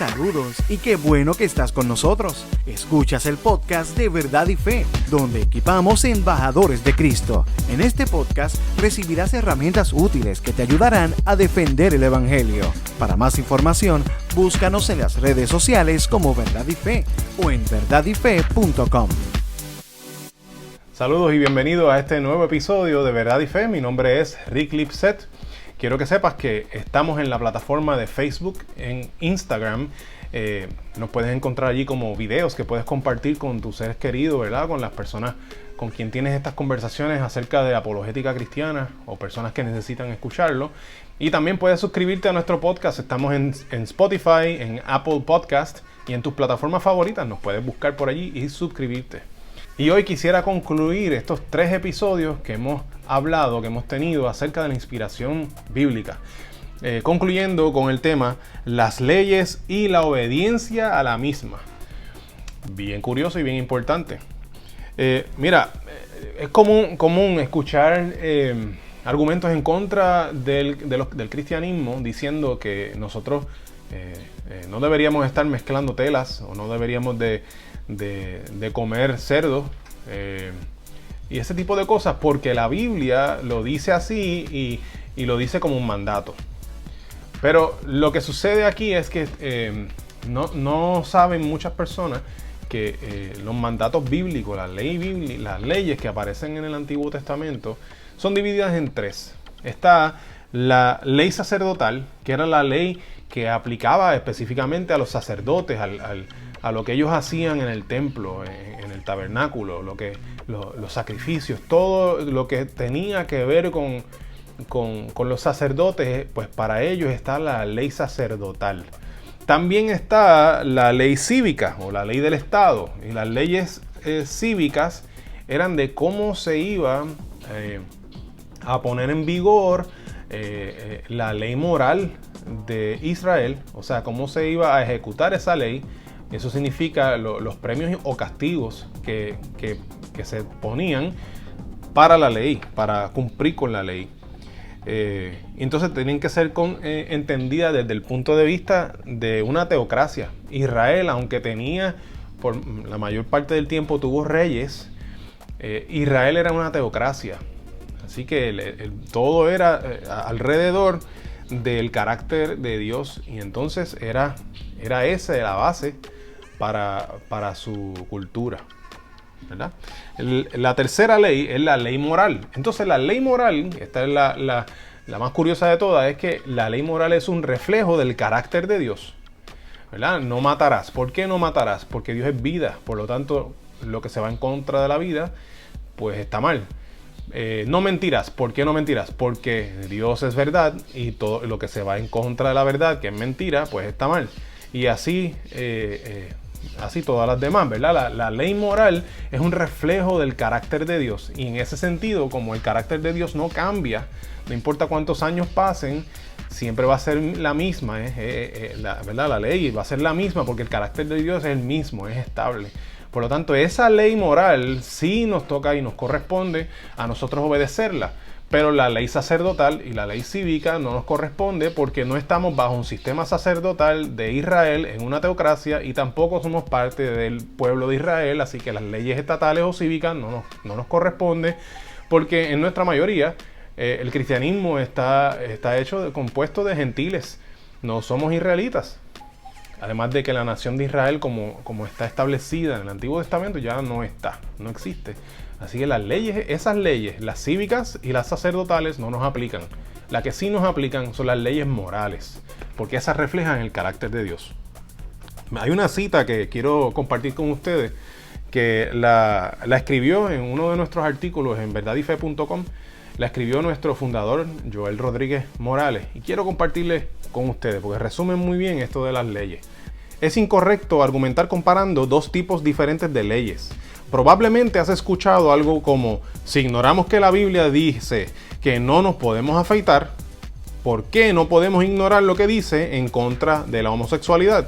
Saludos y qué bueno que estás con nosotros. Escuchas el podcast de Verdad y Fe, donde equipamos embajadores de Cristo. En este podcast recibirás herramientas útiles que te ayudarán a defender el Evangelio. Para más información, búscanos en las redes sociales como Verdad y Fe o en verdadyfe.com. Saludos y bienvenidos a este nuevo episodio de Verdad y Fe. Mi nombre es Rick Lipset. Quiero que sepas que estamos en la plataforma de Facebook, en Instagram. Nos puedes encontrar allí como videos que puedes compartir con tus seres queridos, ¿verdad? Con las personas con quien tienes estas conversaciones acerca de apologética cristiana o personas que necesitan escucharlo. Y también puedes suscribirte a nuestro podcast. Estamos en Spotify, en Apple Podcast y en tus plataformas favoritas. Nos puedes buscar por allí y suscribirte. Y hoy quisiera concluir estos 3 episodios que hemos hablado, que hemos tenido acerca de la inspiración bíblica. Concluyendo con el tema, las leyes y la obediencia a la misma. Bien curioso y bien importante. Es común escuchar argumentos en contra del cristianismo diciendo que nosotros no deberíamos estar mezclando telas o no deberíamos de comer cerdo y ese tipo de cosas, porque la Biblia lo dice así y lo dice como un mandato. Pero lo que sucede aquí es que no saben muchas personas que los mandatos bíblicos, las leyes que aparecen en el Antiguo Testamento son divididas en 3. Está la ley sacerdotal, que era la ley que aplicaba específicamente a los sacerdotes, a lo que ellos hacían en el templo, en el tabernáculo, los sacrificios, todo lo que tenía que ver con los sacerdotes, pues para ellos está la ley sacerdotal. También está la ley cívica o la ley del Estado, y las leyes cívicas eran de cómo se iba a poner en vigor la ley moral de Israel, o sea, cómo se iba a ejecutar esa ley. Eso significa los premios o castigos que se ponían para la ley, para cumplir con la ley. Entonces tienen que ser entendidas desde el punto de vista de una teocracia. Israel, aunque tenía, por la mayor parte del tiempo tuvo reyes, Israel era una teocracia. Así que todo era alrededor del carácter de Dios, y entonces era esa la base para su cultura, ¿verdad? La tercera ley es la ley moral. Entonces la ley moral, esta es la más curiosa de todas, es que la ley moral es un reflejo del carácter de Dios, ¿verdad? No matarás. ¿Por qué no matarás? Porque Dios es vida, por lo tanto lo que se va en contra de la vida pues está mal. No mentirás. ¿Por qué no mentirás? Porque Dios es verdad y todo lo que se va en contra de la verdad, que es mentira, pues está mal. Y así todas las demás, ¿verdad? La ley moral es un reflejo del carácter de Dios, y en ese sentido, como el carácter de Dios no cambia, no importa cuántos años pasen, siempre va a ser la misma, ¿verdad? La ley va a ser la misma porque el carácter de Dios es el mismo, es estable. Por lo tanto, esa ley moral sí nos toca y nos corresponde a nosotros obedecerla. Pero la ley sacerdotal y la ley cívica no nos corresponde porque no estamos bajo un sistema sacerdotal de Israel en una teocracia, y tampoco somos parte del pueblo de Israel. Así que las leyes estatales o cívicas no nos corresponde, porque en nuestra mayoría el cristianismo está compuesto de gentiles. No somos israelitas. Además de que la nación de Israel, como está establecida en el Antiguo Testamento, ya no existe. Así que esas leyes, las cívicas y las sacerdotales, no nos aplican. Las que sí nos aplican son las leyes morales, porque esas reflejan el carácter de Dios. Hay una cita que quiero compartir con ustedes, que la escribió en uno de nuestros artículos en verdadyfe.com. La escribió nuestro fundador, Joel Rodríguez Morales, y quiero compartirles con ustedes porque resumen muy bien esto de las leyes. Es incorrecto argumentar comparando 2 tipos diferentes de leyes. Probablemente has escuchado algo como: si ignoramos que la Biblia dice que no nos podemos afeitar, ¿por qué no podemos ignorar lo que dice en contra de la homosexualidad?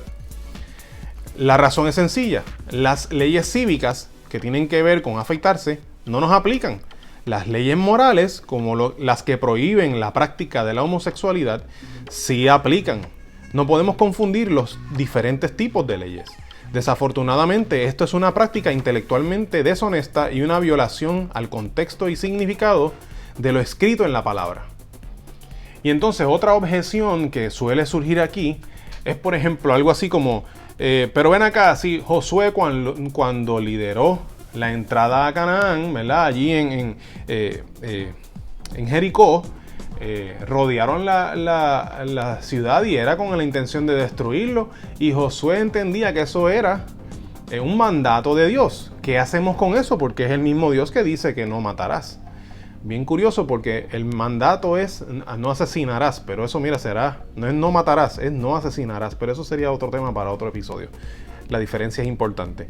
La razón es sencilla. Las leyes cívicas que tienen que ver con afeitarse no nos aplican. Las leyes morales, como las que prohíben la práctica de la homosexualidad, sí aplican. No podemos confundir los diferentes tipos de leyes. Desafortunadamente, esto es una práctica intelectualmente deshonesta y una violación al contexto y significado de lo escrito en la palabra. Y entonces otra objeción que suele surgir aquí es, por ejemplo, algo así como, pero ven acá, sí, Josué cuando lideró la entrada a Canaán, ¿verdad? Allí en Jericó, rodearon la ciudad y era con la intención de destruirlo, y Josué entendía que eso era un mandato de Dios. ¿Qué hacemos con eso? Porque es el mismo Dios que dice que no matarás. Bien curioso, porque el mandato es no asesinarás, pero eso, mira, no es no matarás, es no asesinarás, pero eso sería otro tema para otro episodio. La diferencia es importante.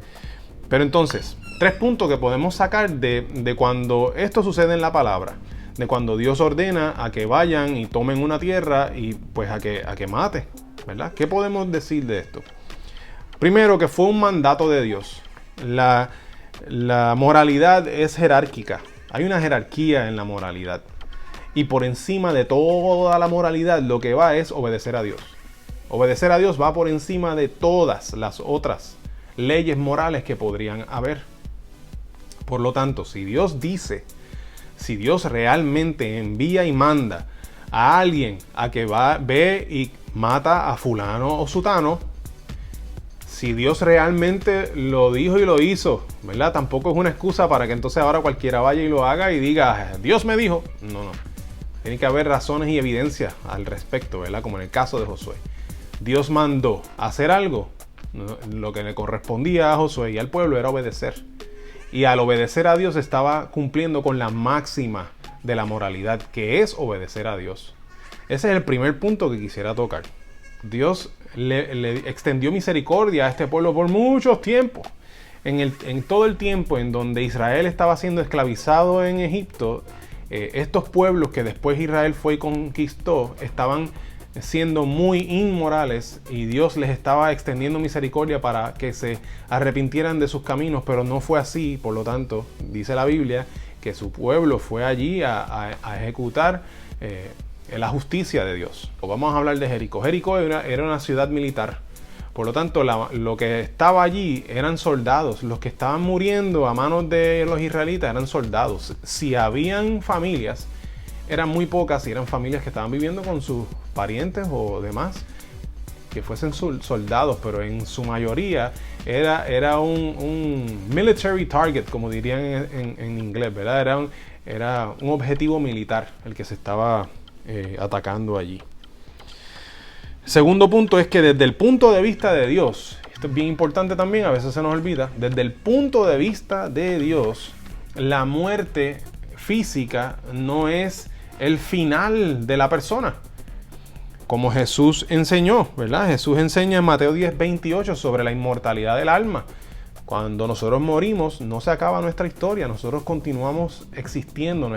Pero entonces, 3 puntos que podemos sacar de cuando esto sucede en la palabra, de cuando Dios ordena a que vayan y tomen una tierra y pues a que mate, ¿verdad? ¿Qué podemos decir de esto? Primero, que fue un mandato de Dios. La moralidad es jerárquica. Hay una jerarquía en la moralidad. Y por encima de toda la moralidad, lo que va es obedecer a Dios. Obedecer a Dios va por encima de todas las otras leyes morales que podrían haber. Por lo tanto, si Dios realmente envía y manda a alguien a que ve y mata a fulano o sutano, si Dios realmente lo dijo y lo hizo, ¿verdad? Tampoco es una excusa para que entonces ahora cualquiera vaya y lo haga y diga, Dios me dijo. No. Tiene que haber razones y evidencias al respecto, ¿verdad? Como en el caso de Josué. Dios mandó hacer algo. Lo que le correspondía a Josué y al pueblo era obedecer. Y al obedecer a Dios estaba cumpliendo con la máxima de la moralidad, que es obedecer a Dios. Ese es el primer punto que quisiera tocar. Dios le extendió misericordia a este pueblo por muchos tiempos. En todo el tiempo en donde Israel estaba siendo esclavizado en Egipto, estos pueblos que después Israel fue y conquistó estaban siendo muy inmorales, y Dios les estaba extendiendo misericordia para que se arrepintieran de sus caminos, pero no fue así. Por lo tanto, dice la Biblia que su pueblo fue allí a ejecutar la justicia de Dios. Vamos a hablar de Jericó. Jericó era una ciudad militar. Por lo tanto, lo que estaba allí eran soldados. Los que estaban muriendo a manos de los israelitas eran soldados. Si habían familias, eran muy pocas, y eran familias que estaban viviendo con sus parientes o demás que fuesen soldados, pero en su mayoría era un military target, como dirían en inglés, ¿verdad? Era un objetivo militar el que se estaba atacando allí. Segundo punto es que desde el punto de vista de Dios, esto es bien importante también, a veces se nos olvida, desde el punto de vista de Dios, la muerte física no es el final de la persona. Como Jesús enseñó, ¿verdad? Jesús enseña en Mateo 10:28 sobre la inmortalidad del alma. Cuando nosotros morimos, no se acaba nuestra historia, nosotros continuamos existiendo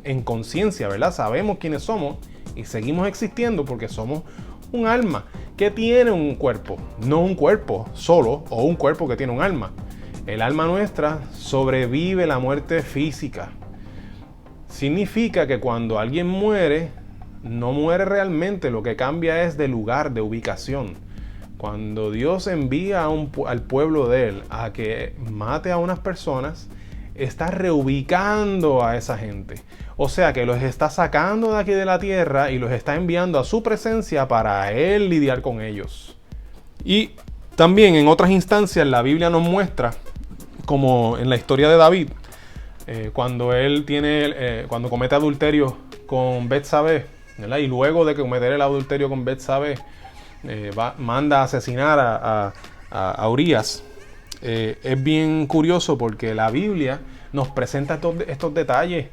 en conciencia, ¿verdad? Sabemos quiénes somos y seguimos existiendo porque somos un alma que tiene un cuerpo, no un cuerpo solo o un cuerpo que tiene un alma. El alma nuestra sobrevive la muerte física. Significa que cuando alguien muere, no muere realmente, lo que cambia es de lugar, de ubicación. Cuando Dios envía al pueblo de Él a que mate a unas personas, está reubicando a esa gente. O sea que los está sacando de aquí de la tierra y los está enviando a su presencia para Él lidiar con ellos. Y también en otras instancias la Biblia nos muestra, como en la historia de David, cuando él cuando comete adulterio con Betsabé, ¿verdad? Y luego de cometer el adulterio con Betsabé, manda a asesinar a Urías. Es bien curioso porque la Biblia nos presenta estos detalles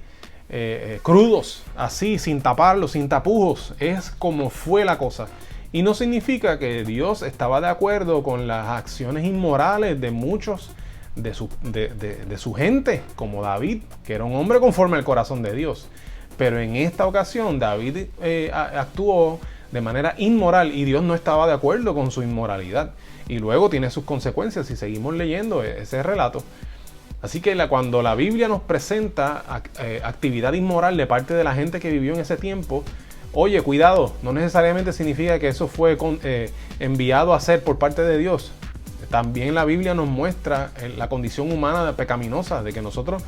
crudos, así, sin taparlos, sin tapujos. Es como fue la cosa. Y no significa que Dios estaba de acuerdo con las acciones inmorales de muchos de su gente, como David, que era un hombre conforme al corazón de Dios. Pero en esta ocasión David actuó de manera inmoral y Dios no estaba de acuerdo con su inmoralidad. Y luego tiene sus consecuencias si seguimos leyendo ese relato. Así que cuando la Biblia nos presenta actividad inmoral de parte de la gente que vivió en ese tiempo, Oye, cuidado, no necesariamente significa que eso fue enviado a ser por parte de Dios. También la Biblia nos muestra la condición humana pecaminosa, de que nosotros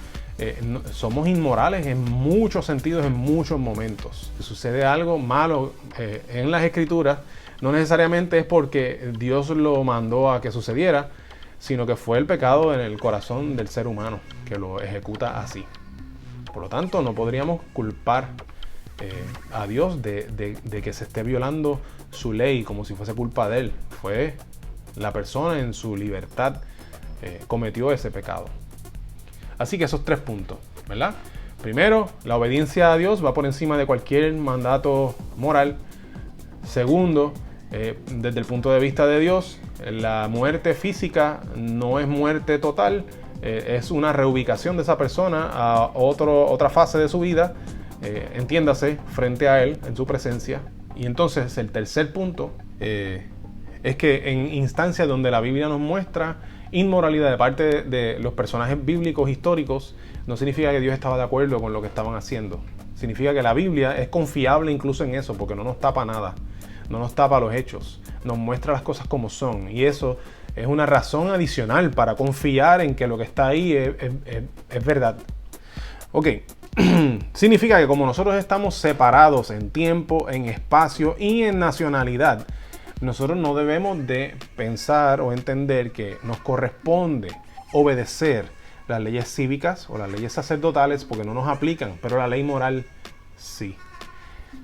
somos inmorales en muchos sentidos, en muchos momentos. Si sucede algo malo en las Escrituras, no necesariamente es porque Dios lo mandó a que sucediera, sino que fue el pecado en el corazón del ser humano que lo ejecuta así. Por lo tanto, no podríamos culpar a Dios de que se esté violando su ley como si fuese culpa de él. Fue la persona en su libertad cometió ese pecado. Así que esos 3 puntos, ¿verdad? Primero, la obediencia a Dios va por encima de cualquier mandato moral. Segundo, desde el punto de vista de Dios, la muerte física no es muerte total, es una reubicación de esa persona a otra fase de su vida, entiéndase, frente a Él, en su presencia. Y entonces el tercer punto es que en instancias donde la Biblia nos muestra inmoralidad de parte de los personajes bíblicos históricos, no significa que Dios estaba de acuerdo con lo que estaban haciendo. Significa que la Biblia es confiable incluso en eso, porque no nos tapa nada, no nos tapa los hechos, nos muestra las cosas como son. Y eso es una razón adicional para confiar en que lo que está ahí es verdad. Ok, significa que como nosotros estamos separados en tiempo, en espacio y en nacionalidad, nosotros no debemos de pensar o entender que nos corresponde obedecer las leyes cívicas o las leyes sacerdotales porque no nos aplican, pero la ley moral sí.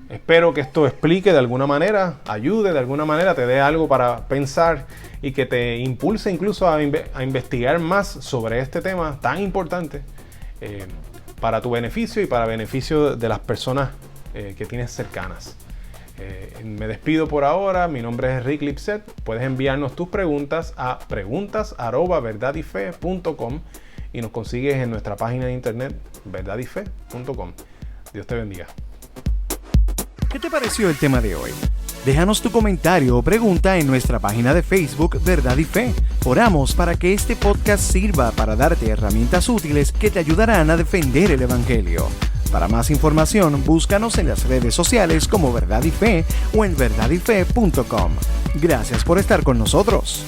Espero que esto explique de alguna manera, ayude de alguna manera, te dé algo para pensar y que te impulse incluso a investigar más sobre este tema tan importante para tu beneficio y para beneficio de las personas que tienes cercanas. Me despido por ahora. Mi nombre es Rick Lipset. Puedes enviarnos tus preguntas a preguntas@verdadyfe.com y nos consigues en nuestra página de internet verdadyfe.com. Dios te bendiga. ¿Qué te pareció el tema de hoy? Déjanos tu comentario o pregunta en nuestra página de Facebook Verdad y Fe. Oramos para que este podcast sirva para darte herramientas útiles que te ayudarán a defender el Evangelio. Para más información, búscanos en las redes sociales como Verdad y Fe o en verdadyfe.com. Gracias por estar con nosotros.